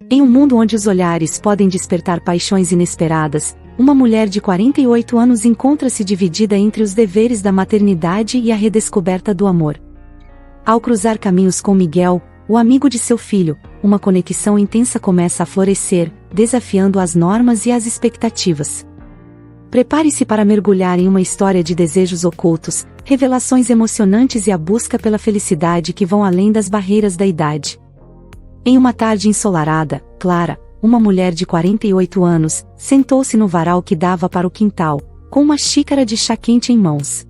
Em um mundo onde os olhares podem despertar paixões inesperadas, uma mulher de 48 anos encontra-se dividida entre os deveres da maternidade e a redescoberta do amor. Ao cruzar caminhos com Miguel, o amigo de seu filho, uma conexão intensa começa a florescer, desafiando as normas e as expectativas. Prepare-se para mergulhar em uma história de desejos ocultos, revelações emocionantes e a busca pela felicidade que vão além das barreiras da idade. Em uma tarde ensolarada, Clara, uma mulher de 48 anos, sentou-se no varal que dava para o quintal, com uma xícara de chá quente em mãos.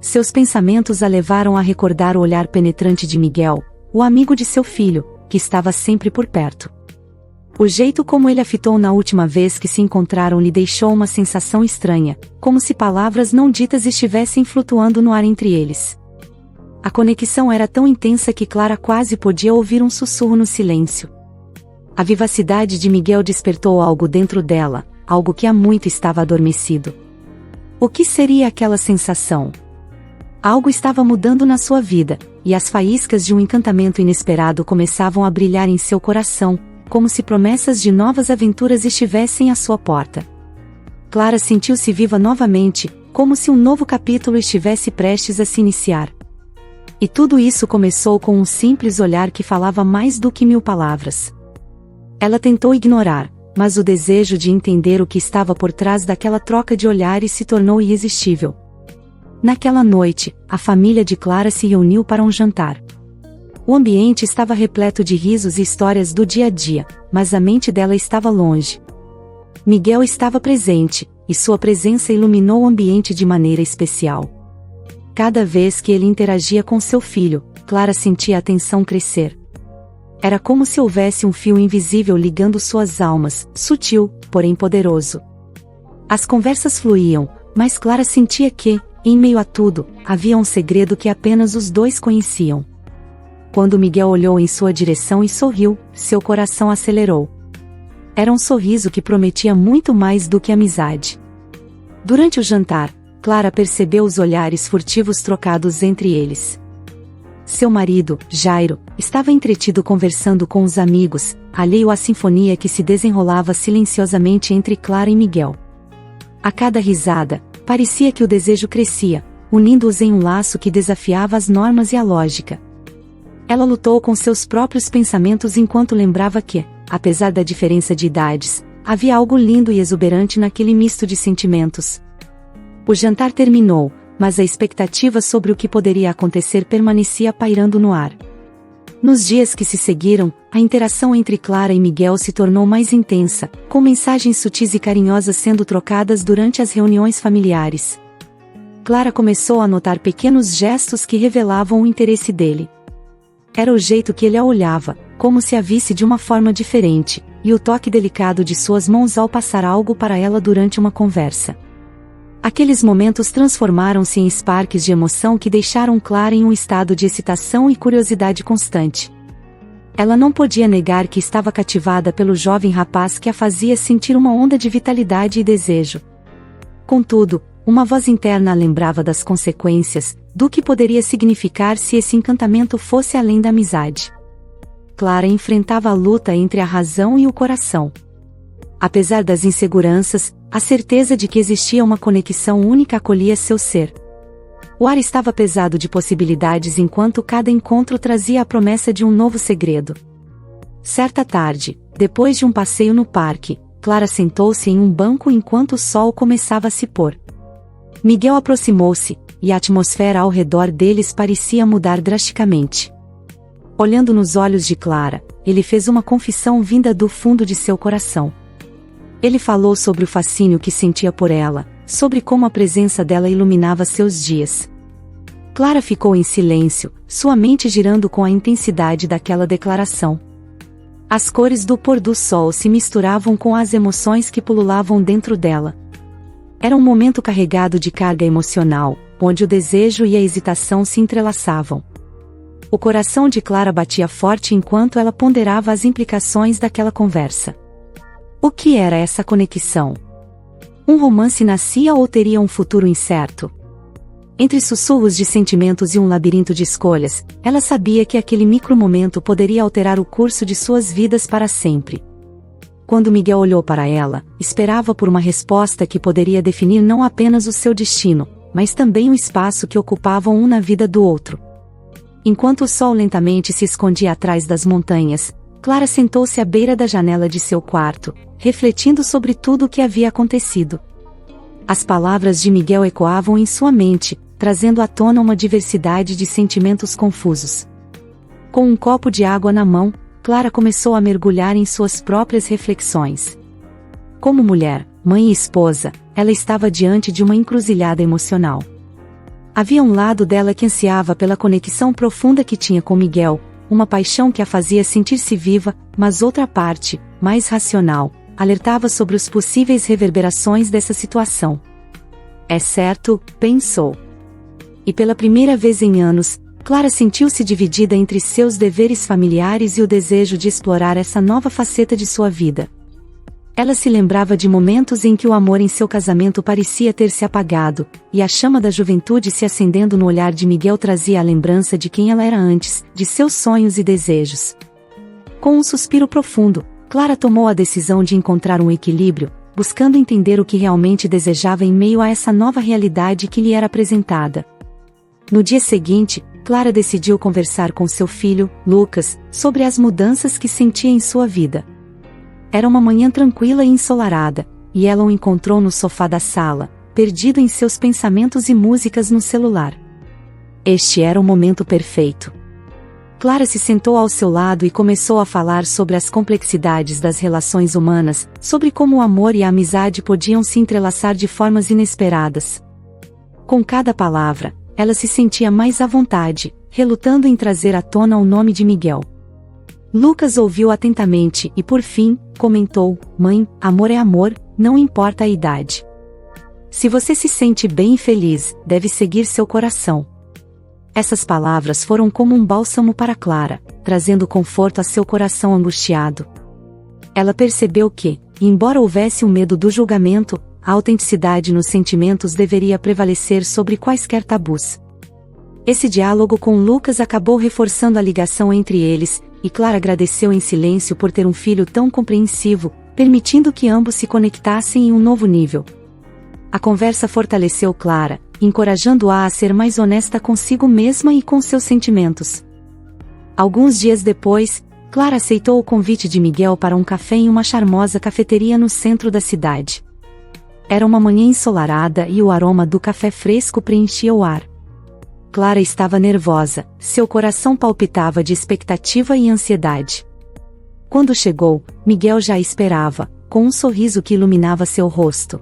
Seus pensamentos a levaram a recordar o olhar penetrante de Miguel, o amigo de seu filho, que estava sempre por perto. O jeito como ele a fitou na última vez que se encontraram lhe deixou uma sensação estranha, como se palavras não ditas estivessem flutuando no ar entre eles. A conexão era tão intensa que Clara quase podia ouvir um sussurro no silêncio. A vivacidade de Miguel despertou algo dentro dela, algo que há muito estava adormecido. O que seria aquela sensação? Algo estava mudando na sua vida, e as faíscas de um encantamento inesperado começavam a brilhar em seu coração, como se promessas de novas aventuras estivessem à sua porta. Clara sentiu-se viva novamente, como se um novo capítulo estivesse prestes a se iniciar. E tudo isso começou com um simples olhar que falava mais do que 1000 palavras. Ela tentou ignorar, mas o desejo de entender o que estava por trás daquela troca de olhares se tornou irresistível. Naquela noite, a família de Clara se reuniu para um jantar. O ambiente estava repleto de risos e histórias do dia a dia, mas a mente dela estava longe. Miguel estava presente, e sua presença iluminou o ambiente de maneira especial. Cada vez que ele interagia com seu filho, Clara sentia a tensão crescer. Era como se houvesse um fio invisível ligando suas almas, sutil, porém poderoso. As conversas fluíam, mas Clara sentia que, em meio a tudo, havia um segredo que apenas os dois conheciam. Quando Miguel olhou em sua direção e sorriu, seu coração acelerou. Era um sorriso que prometia muito mais do que amizade. Durante o jantar, Clara percebeu os olhares furtivos trocados entre eles. Seu marido, Jairo, estava entretido conversando com os amigos, alheio à sinfonia que se desenrolava silenciosamente entre Clara e Miguel. A cada risada, parecia que o desejo crescia, unindo-os em um laço que desafiava as normas e a lógica. Ela lutou com seus próprios pensamentos enquanto lembrava que, apesar da diferença de idades, havia algo lindo e exuberante naquele misto de sentimentos. O jantar terminou, mas a expectativa sobre o que poderia acontecer permanecia pairando no ar. Nos dias que se seguiram, a interação entre Clara e Miguel se tornou mais intensa, com mensagens sutis e carinhosas sendo trocadas durante as reuniões familiares. Clara começou a notar pequenos gestos que revelavam o interesse dele. Era o jeito que ele a olhava, como se a visse de uma forma diferente, e o toque delicado de suas mãos ao passar algo para ela durante uma conversa. Aqueles momentos transformaram-se em sparks de emoção que deixaram Clara em um estado de excitação e curiosidade constante. Ela não podia negar que estava cativada pelo jovem rapaz que a fazia sentir uma onda de vitalidade e desejo. Contudo, uma voz interna a lembrava das consequências, do que poderia significar se esse encantamento fosse além da amizade. Clara enfrentava a luta entre a razão e o coração. Apesar das inseguranças, a certeza de que existia uma conexão única acolhia seu ser. O ar estava pesado de possibilidades enquanto cada encontro trazia a promessa de um novo segredo. Certa tarde, depois de um passeio no parque, Clara sentou-se em um banco enquanto o sol começava a se pôr. Miguel aproximou-se, e a atmosfera ao redor deles parecia mudar drasticamente. Olhando nos olhos de Clara, ele fez uma confissão vinda do fundo de seu coração. Ele falou sobre o fascínio que sentia por ela, sobre como a presença dela iluminava seus dias. Clara ficou em silêncio, sua mente girando com a intensidade daquela declaração. As cores do pôr do sol se misturavam com as emoções que pululavam dentro dela. Era um momento carregado de carga emocional, onde o desejo e a hesitação se entrelaçavam. O coração de Clara batia forte enquanto ela ponderava as implicações daquela conversa. O que era essa conexão? Um romance nascia ou teria um futuro incerto? Entre sussurros de sentimentos e um labirinto de escolhas, ela sabia que aquele micromomento poderia alterar o curso de suas vidas para sempre. Quando Miguel olhou para ela, esperava por uma resposta que poderia definir não apenas o seu destino, mas também o espaço que ocupavam um na vida do outro. Enquanto o sol lentamente se escondia atrás das montanhas, Clara sentou-se à beira da janela de seu quarto, refletindo sobre tudo o que havia acontecido. As palavras de Miguel ecoavam em sua mente, trazendo à tona uma diversidade de sentimentos confusos. Com um copo de água na mão, Clara começou a mergulhar em suas próprias reflexões. Como mulher, mãe e esposa, ela estava diante de uma encruzilhada emocional. Havia um lado dela que ansiava pela conexão profunda que tinha com Miguel, uma paixão que a fazia sentir-se viva, mas outra parte, mais racional, alertava sobre os possíveis reverberações dessa situação. É certo, pensou. E pela primeira vez em anos, Clara sentiu-se dividida entre seus deveres familiares e o desejo de explorar essa nova faceta de sua vida. Ela se lembrava de momentos em que o amor em seu casamento parecia ter se apagado, e a chama da juventude se acendendo no olhar de Miguel trazia a lembrança de quem ela era antes, de seus sonhos e desejos. Com um suspiro profundo, Clara tomou a decisão de encontrar um equilíbrio, buscando entender o que realmente desejava em meio a essa nova realidade que lhe era apresentada. No dia seguinte, Clara decidiu conversar com seu filho, Lucas, sobre as mudanças que sentia em sua vida. Era uma manhã tranquila e ensolarada, e ela o encontrou no sofá da sala, perdido em seus pensamentos e músicas no celular. Este era o momento perfeito. Clara se sentou ao seu lado e começou a falar sobre as complexidades das relações humanas, sobre como o amor e a amizade podiam se entrelaçar de formas inesperadas. Com cada palavra, ela se sentia mais à vontade, relutando em trazer à tona o nome de Miguel. Lucas ouviu atentamente e por fim, comentou: "Mãe, amor é amor, não importa a idade. Se você se sente bem e feliz, deve seguir seu coração." Essas palavras foram como um bálsamo para Clara, trazendo conforto a seu coração angustiado. Ela percebeu que, embora houvesse o medo do julgamento, a autenticidade nos sentimentos deveria prevalecer sobre quaisquer tabus. Esse diálogo com Lucas acabou reforçando a ligação entre eles, e Clara agradeceu em silêncio por ter um filho tão compreensivo, permitindo que ambos se conectassem em um novo nível. A conversa fortaleceu Clara, encorajando-a a ser mais honesta consigo mesma e com seus sentimentos. Alguns dias depois, Clara aceitou o convite de Miguel para um café em uma charmosa cafeteria no centro da cidade. Era uma manhã ensolarada e o aroma do café fresco preenchia o ar. Clara estava nervosa, seu coração palpitava de expectativa e ansiedade. Quando chegou, Miguel já a esperava, com um sorriso que iluminava seu rosto.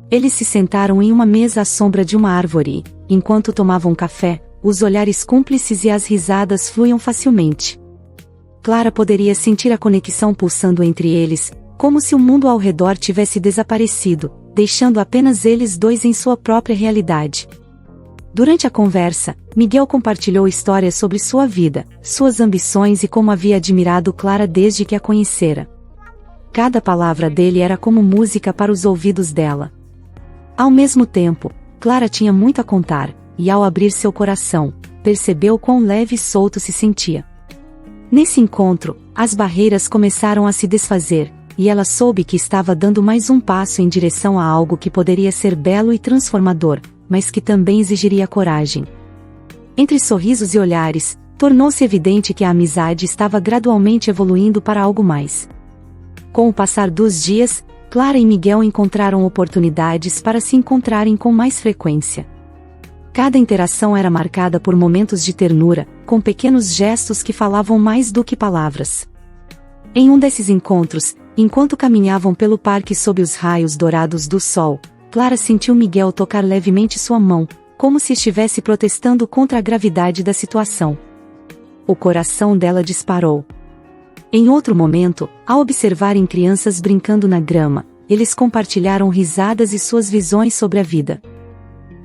Eles se sentaram em uma mesa à sombra de uma árvore e, enquanto tomavam café, os olhares cúmplices e as risadas fluíam facilmente. Clara poderia sentir a conexão pulsando entre eles, como se o mundo ao redor tivesse desaparecido, deixando apenas eles dois em sua própria realidade. Durante a conversa, Miguel compartilhou histórias sobre sua vida, suas ambições e como havia admirado Clara desde que a conhecera. Cada palavra dele era como música para os ouvidos dela. Ao mesmo tempo, Clara tinha muito a contar, e ao abrir seu coração, percebeu quão leve e solto se sentia. Nesse encontro, as barreiras começaram a se desfazer, e ela soube que estava dando mais um passo em direção a algo que poderia ser belo e transformador, mas que também exigiria coragem. Entre sorrisos e olhares, tornou-se evidente que a amizade estava gradualmente evoluindo para algo mais. Com o passar dos dias, Clara e Miguel encontraram oportunidades para se encontrarem com mais frequência. Cada interação era marcada por momentos de ternura, com pequenos gestos que falavam mais do que palavras. Em um desses encontros, enquanto caminhavam pelo parque sob os raios dourados do sol, Clara sentiu Miguel tocar levemente sua mão, como se estivesse protestando contra a gravidade da situação. O coração dela disparou. Em outro momento, ao observarem crianças brincando na grama, eles compartilharam risadas e suas visões sobre a vida.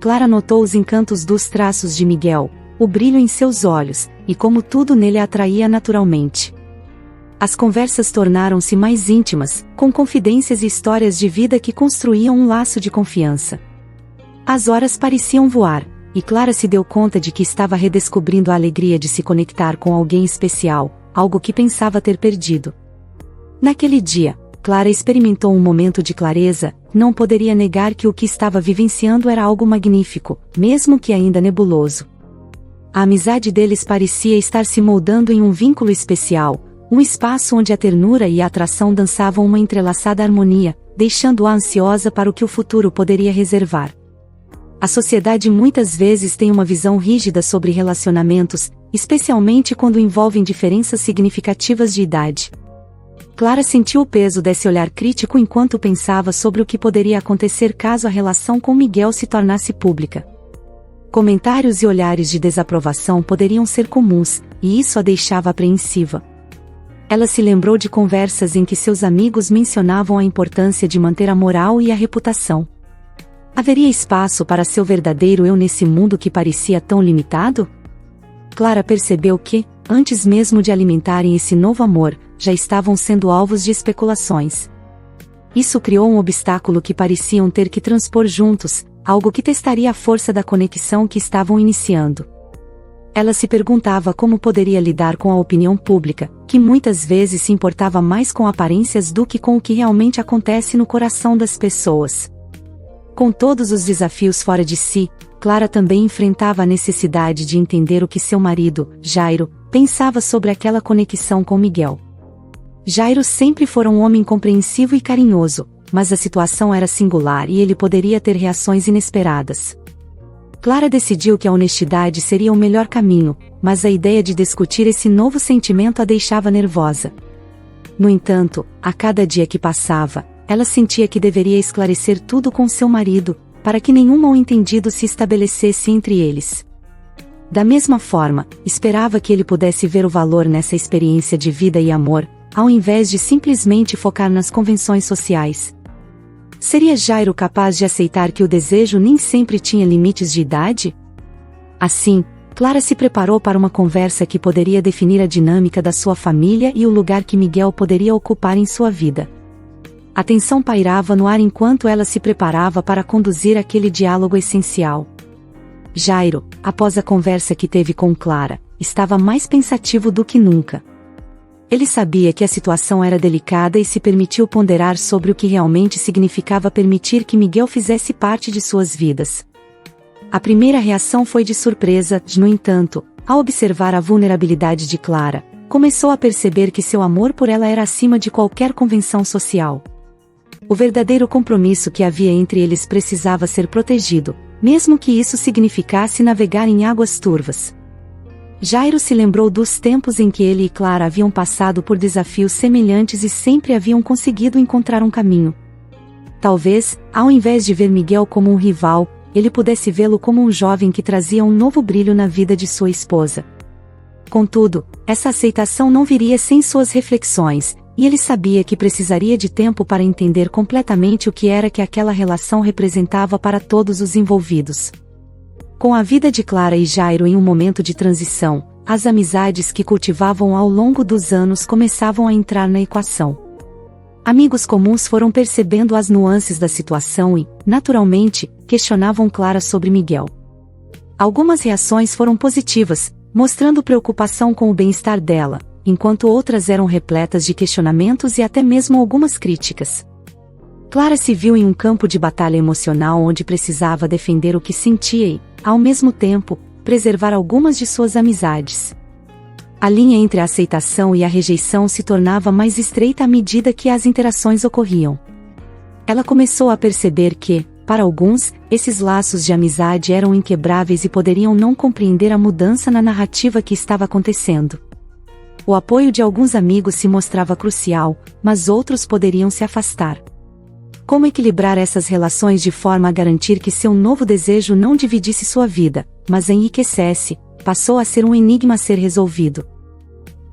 Clara notou os encantos dos traços de Miguel, o brilho em seus olhos, e como tudo nele a atraía naturalmente. As conversas tornaram-se mais íntimas, com confidências e histórias de vida que construíam um laço de confiança. As horas pareciam voar, e Clara se deu conta de que estava redescobrindo a alegria de se conectar com alguém especial, algo que pensava ter perdido. Naquele dia, Clara experimentou um momento de clareza, não poderia negar que o que estava vivenciando era algo magnífico, mesmo que ainda nebuloso. A amizade deles parecia estar se moldando em um vínculo especial, um espaço onde a ternura e a atração dançavam uma entrelaçada harmonia, deixando-a ansiosa para o que o futuro poderia reservar. A sociedade muitas vezes tem uma visão rígida sobre relacionamentos, especialmente quando envolvem diferenças significativas de idade. Clara sentiu o peso desse olhar crítico enquanto pensava sobre o que poderia acontecer caso a relação com Miguel se tornasse pública. Comentários e olhares de desaprovação poderiam ser comuns, e isso a deixava apreensiva. Ela se lembrou de conversas em que seus amigos mencionavam a importância de manter a moral e a reputação. Haveria espaço para seu verdadeiro eu nesse mundo que parecia tão limitado? Clara percebeu que, antes mesmo de alimentarem esse novo amor, já estavam sendo alvos de especulações. Isso criou um obstáculo que pareciam ter que transpor juntos, algo que testaria a força da conexão que estavam iniciando. Ela se perguntava como poderia lidar com a opinião pública, que muitas vezes se importava mais com aparências do que com o que realmente acontece no coração das pessoas. Com todos os desafios fora de si, Clara também enfrentava a necessidade de entender o que seu marido, Jairo, pensava sobre aquela conexão com Miguel. Jairo sempre fora um homem compreensivo e carinhoso, mas a situação era singular e ele poderia ter reações inesperadas. Clara decidiu que a honestidade seria o melhor caminho, mas a ideia de discutir esse novo sentimento a deixava nervosa. No entanto, a cada dia que passava, ela sentia que deveria esclarecer tudo com seu marido, para que nenhum mal-entendido se estabelecesse entre eles. Da mesma forma, esperava que ele pudesse ver o valor nessa experiência de vida e amor, ao invés de simplesmente focar nas convenções sociais. Seria Jairo capaz de aceitar que o desejo nem sempre tinha limites de idade? Assim, Clara se preparou para uma conversa que poderia definir a dinâmica da sua família e o lugar que Miguel poderia ocupar em sua vida. A tensão pairava no ar enquanto ela se preparava para conduzir aquele diálogo essencial. Jairo, após a conversa que teve com Clara, estava mais pensativo do que nunca. Ele sabia que a situação era delicada e se permitiu ponderar sobre o que realmente significava permitir que Miguel fizesse parte de suas vidas. A primeira reação foi de surpresa, no entanto, ao observar a vulnerabilidade de Clara, começou a perceber que seu amor por ela era acima de qualquer convenção social. O verdadeiro compromisso que havia entre eles precisava ser protegido, mesmo que isso significasse navegar em águas turvas. Jairo se lembrou dos tempos em que ele e Clara haviam passado por desafios semelhantes e sempre haviam conseguido encontrar um caminho. Talvez, ao invés de ver Miguel como um rival, ele pudesse vê-lo como um jovem que trazia um novo brilho na vida de sua esposa. Contudo, essa aceitação não viria sem suas reflexões, e ele sabia que precisaria de tempo para entender completamente o que era que aquela relação representava para todos os envolvidos. Com a vida de Clara e Jairo em um momento de transição, as amizades que cultivavam ao longo dos anos começavam a entrar na equação. Amigos comuns foram percebendo as nuances da situação e, naturalmente, questionavam Clara sobre Miguel. Algumas reações foram positivas, mostrando preocupação com o bem-estar dela, enquanto outras eram repletas de questionamentos e até mesmo algumas críticas. Clara se viu em um campo de batalha emocional onde precisava defender o que sentia e, ao mesmo tempo, preservar algumas de suas amizades. A linha entre a aceitação e a rejeição se tornava mais estreita à medida que as interações ocorriam. Ela começou a perceber que, para alguns, esses laços de amizade eram inquebráveis e poderiam não compreender a mudança na narrativa que estava acontecendo. O apoio de alguns amigos se mostrava crucial, mas outros poderiam se afastar. Como equilibrar essas relações de forma a garantir que seu novo desejo não dividisse sua vida, mas a enriquecesse, passou a ser um enigma a ser resolvido.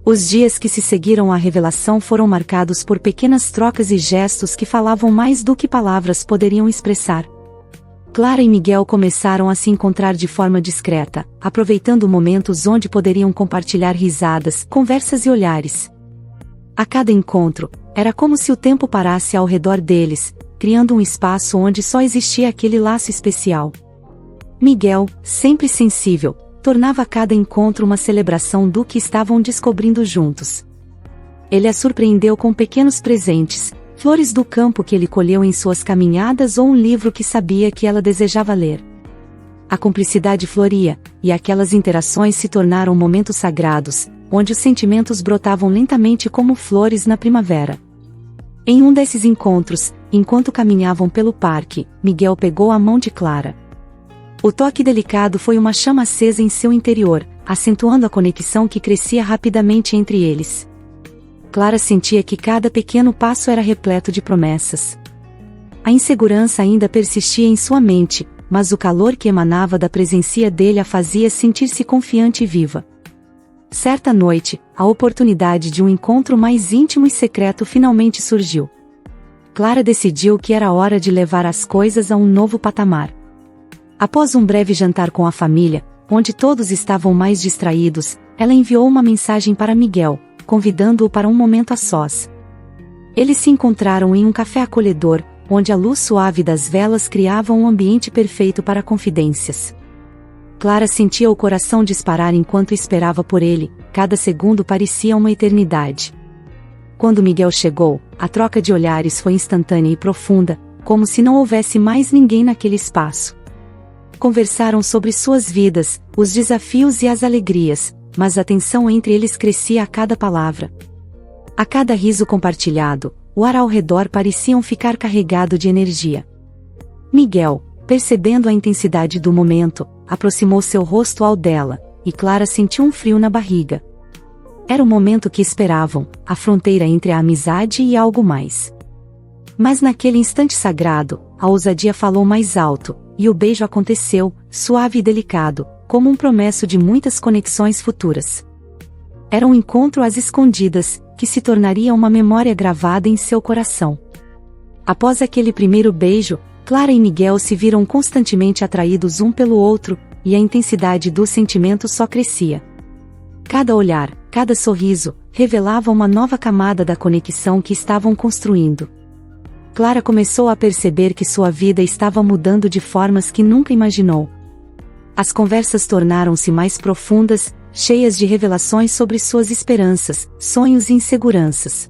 Os dias que se seguiram à revelação foram marcados por pequenas trocas e gestos que falavam mais do que palavras poderiam expressar. Clara e Miguel começaram a se encontrar de forma discreta, aproveitando momentos onde poderiam compartilhar risadas, conversas e olhares. A cada encontro, era como se o tempo parasse ao redor deles, criando um espaço onde só existia aquele laço especial. Miguel, sempre sensível, tornava cada encontro uma celebração do que estavam descobrindo juntos. Ele a surpreendeu com pequenos presentes, flores do campo que ele colheu em suas caminhadas ou um livro que sabia que ela desejava ler. A cumplicidade floria, e aquelas interações se tornaram momentos sagrados, onde os sentimentos brotavam lentamente como flores na primavera. Em um desses encontros, enquanto caminhavam pelo parque, Miguel pegou a mão de Clara. O toque delicado foi uma chama acesa em seu interior, acentuando a conexão que crescia rapidamente entre eles. Clara sentia que cada pequeno passo era repleto de promessas. A insegurança ainda persistia em sua mente, mas o calor que emanava da presença dele a fazia sentir-se confiante e viva. Certa noite, a oportunidade de um encontro mais íntimo e secreto finalmente surgiu. Clara decidiu que era hora de levar as coisas a um novo patamar. Após um breve jantar com a família, onde todos estavam mais distraídos, ela enviou uma mensagem para Miguel, convidando-o para um momento a sós. Eles se encontraram em um café acolhedor, onde a luz suave das velas criava um ambiente perfeito para confidências. Clara sentia o coração disparar enquanto esperava por ele, cada segundo parecia uma eternidade. Quando Miguel chegou, a troca de olhares foi instantânea e profunda, como se não houvesse mais ninguém naquele espaço. Conversaram sobre suas vidas, os desafios e as alegrias, mas a tensão entre eles crescia a cada palavra. A cada riso compartilhado, o ar ao redor parecia ficar carregado de energia. Miguel, percebendo a intensidade do momento, aproximou seu rosto ao dela, e Clara sentiu um frio na barriga. Era o momento que esperavam, a fronteira entre a amizade e algo mais. Mas naquele instante sagrado, a ousadia falou mais alto, e o beijo aconteceu, suave e delicado, como um promesso de muitas conexões futuras. Era um encontro às escondidas, que se tornaria uma memória gravada em seu coração. Após aquele primeiro beijo, Clara e Miguel se viram constantemente atraídos um pelo outro, e a intensidade do sentimento só crescia. Cada olhar, cada sorriso, revelava uma nova camada da conexão que estavam construindo. Clara começou a perceber que sua vida estava mudando de formas que nunca imaginou. As conversas tornaram-se mais profundas, cheias de revelações sobre suas esperanças, sonhos e inseguranças.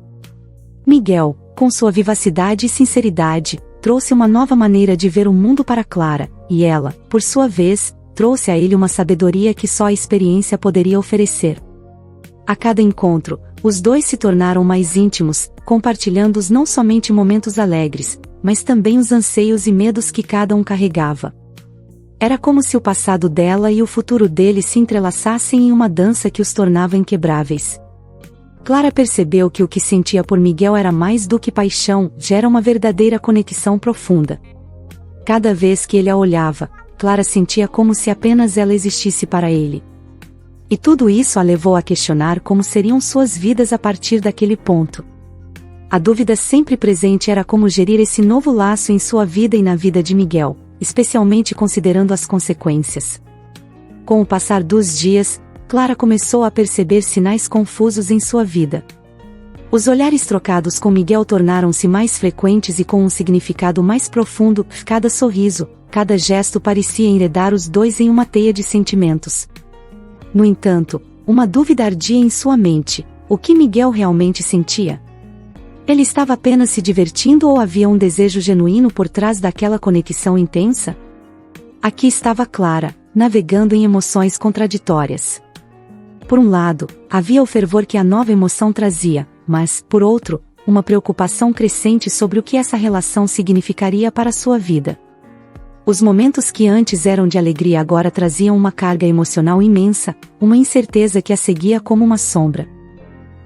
Miguel, com sua vivacidade e sinceridade, trouxe uma nova maneira de ver o mundo para Clara, e ela, por sua vez, trouxe a ele uma sabedoria que só a experiência poderia oferecer. A cada encontro, os dois se tornaram mais íntimos, compartilhando não somente momentos alegres, mas também os anseios e medos que cada um carregava. Era como se o passado dela e o futuro dele se entrelaçassem em uma dança que os tornava inquebráveis. Clara percebeu que o que sentia por Miguel era mais do que paixão, gera uma verdadeira conexão profunda. Cada vez que ele a olhava, Clara sentia como se apenas ela existisse para ele. E tudo isso a levou a questionar como seriam suas vidas a partir daquele ponto. A dúvida sempre presente era como gerir esse novo laço em sua vida e na vida de Miguel, especialmente considerando as consequências. Com o passar dos dias, Clara começou a perceber sinais confusos em sua vida. Os olhares trocados com Miguel tornaram-se mais frequentes e com um significado mais profundo, cada sorriso, cada gesto parecia enredar os dois em uma teia de sentimentos. No entanto, uma dúvida ardia em sua mente: o que Miguel realmente sentia? Ele estava apenas se divertindo ou havia um desejo genuíno por trás daquela conexão intensa? Aqui estava Clara, navegando em emoções contraditórias. Por um lado, havia o fervor que a nova emoção trazia, mas, por outro, uma preocupação crescente sobre o que essa relação significaria para sua vida. Os momentos que antes eram de alegria agora traziam uma carga emocional imensa, uma incerteza que a seguia como uma sombra.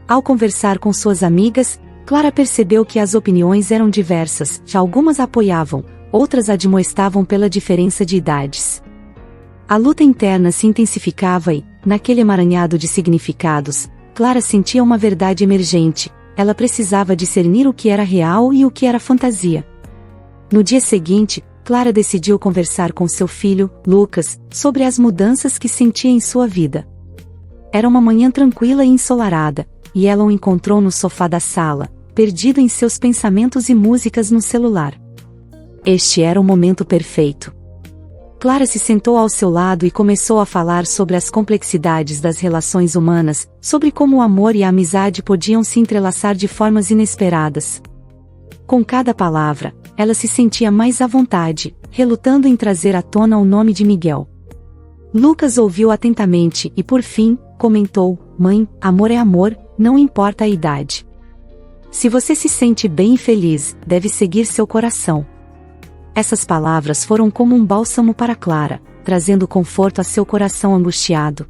Ao conversar com suas amigas, Clara percebeu que as opiniões eram diversas, já algumas a apoiavam, outras a admoestavam pela diferença de idades. A luta interna se intensificava e, naquele emaranhado de significados, Clara sentia uma verdade emergente: ela precisava discernir o que era real e o que era fantasia. No dia seguinte, Clara decidiu conversar com seu filho, Lucas, sobre as mudanças que sentia em sua vida. Era uma manhã tranquila e ensolarada, e ela o encontrou no sofá da sala, perdido em seus pensamentos e músicas no celular. Este era o momento perfeito. Clara se sentou ao seu lado e começou a falar sobre as complexidades das relações humanas, sobre como o amor e a amizade podiam se entrelaçar de formas inesperadas. Com cada palavra, ela se sentia mais à vontade, relutando em trazer à tona o nome de Miguel. Lucas ouviu atentamente e, por fim, comentou: "Mãe, amor é amor, não importa a idade. Se você se sente bem e feliz, deve seguir seu coração." Essas palavras foram como um bálsamo para Clara, trazendo conforto a seu coração angustiado.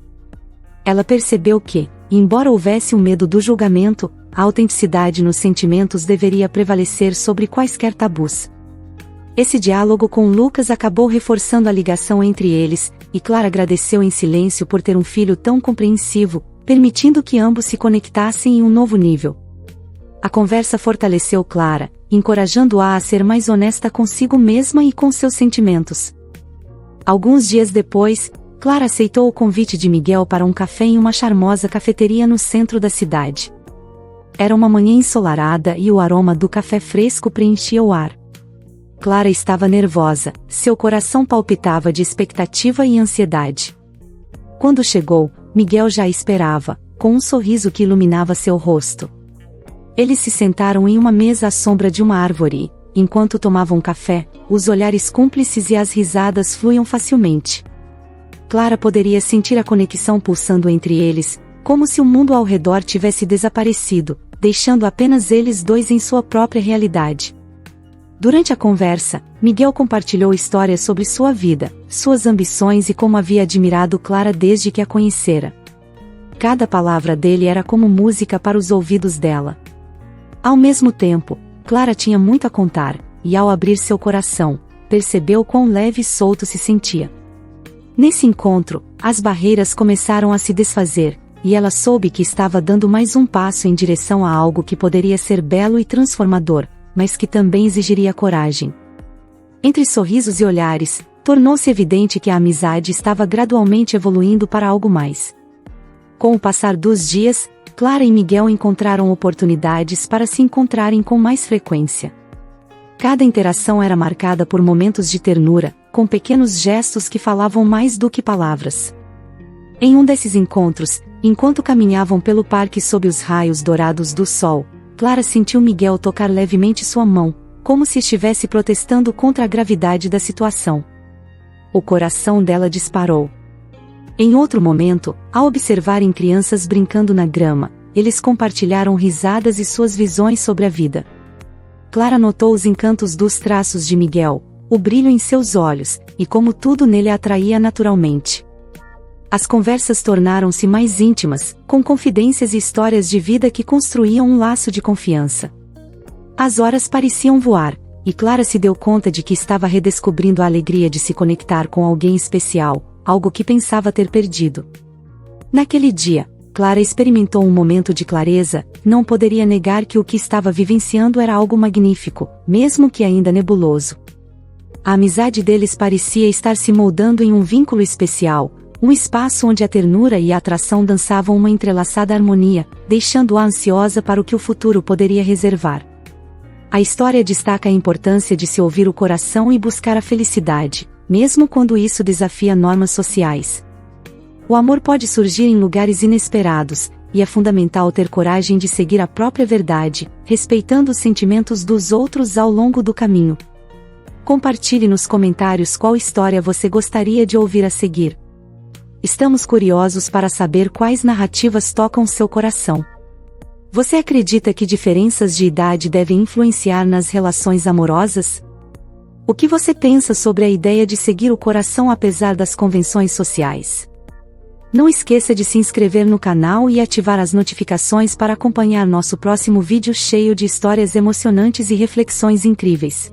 Ela percebeu que, embora houvesse um medo do julgamento, a autenticidade nos sentimentos deveria prevalecer sobre quaisquer tabus. Esse diálogo com Lucas acabou reforçando a ligação entre eles, e Clara agradeceu em silêncio por ter um filho tão compreensivo, permitindo que ambos se conectassem em um novo nível. A conversa fortaleceu Clara, encorajando-a a ser mais honesta consigo mesma e com seus sentimentos. Alguns dias depois, Clara aceitou o convite de Miguel para um café em uma charmosa cafeteria no centro da cidade. Era uma manhã ensolarada e o aroma do café fresco preenchia o ar. Clara estava nervosa, seu coração palpitava de expectativa e ansiedade. Quando chegou, Miguel já a esperava, com um sorriso que iluminava seu rosto. Eles se sentaram em uma mesa à sombra de uma árvore e, enquanto tomavam café, os olhares cúmplices e as risadas fluíam facilmente. Clara poderia sentir a conexão pulsando entre eles, como se o mundo ao redor tivesse desaparecido, deixando apenas eles dois em sua própria realidade. Durante a conversa, Miguel compartilhou histórias sobre sua vida, suas ambições e como havia admirado Clara desde que a conhecera. Cada palavra dele era como música para os ouvidos dela. Ao mesmo tempo, Clara tinha muito a contar, e ao abrir seu coração, percebeu quão leve e solto se sentia. Nesse encontro, as barreiras começaram a se desfazer, e ela soube que estava dando mais um passo em direção a algo que poderia ser belo e transformador, mas que também exigiria coragem. Entre sorrisos e olhares, tornou-se evidente que a amizade estava gradualmente evoluindo para algo mais. Com o passar dos dias, Clara e Miguel encontraram oportunidades para se encontrarem com mais frequência. Cada interação era marcada por momentos de ternura, com pequenos gestos que falavam mais do que palavras. Em um desses encontros, enquanto caminhavam pelo parque sob os raios dourados do sol, Clara sentiu Miguel tocar levemente sua mão, como se estivesse protestando contra a gravidade da situação. O coração dela disparou. Em outro momento, ao observarem crianças brincando na grama, eles compartilharam risadas e suas visões sobre a vida. Clara notou os encantos dos traços de Miguel, o brilho em seus olhos, e como tudo nele a atraía naturalmente. As conversas tornaram-se mais íntimas, com confidências e histórias de vida que construíam um laço de confiança. As horas pareciam voar, e Clara se deu conta de que estava redescobrindo a alegria de se conectar com alguém especial, algo que pensava ter perdido. Naquele dia, Clara experimentou um momento de clareza, não poderia negar que o que estava vivenciando era algo magnífico, mesmo que ainda nebuloso. A amizade deles parecia estar se moldando em um vínculo especial, um espaço onde a ternura e a atração dançavam uma entrelaçada harmonia, deixando-a ansiosa para o que o futuro poderia reservar. A história destaca a importância de se ouvir o coração e buscar a felicidade, mesmo quando isso desafia normas sociais. O amor pode surgir em lugares inesperados, e é fundamental ter coragem de seguir a própria verdade, respeitando os sentimentos dos outros ao longo do caminho. Compartilhe nos comentários qual história você gostaria de ouvir a seguir. Estamos curiosos para saber quais narrativas tocam seu coração. Você acredita que diferenças de idade devem influenciar nas relações amorosas? O que você pensa sobre a ideia de seguir o coração apesar das convenções sociais? Não esqueça de se inscrever no canal e ativar as notificações para acompanhar nosso próximo vídeo cheio de histórias emocionantes e reflexões incríveis.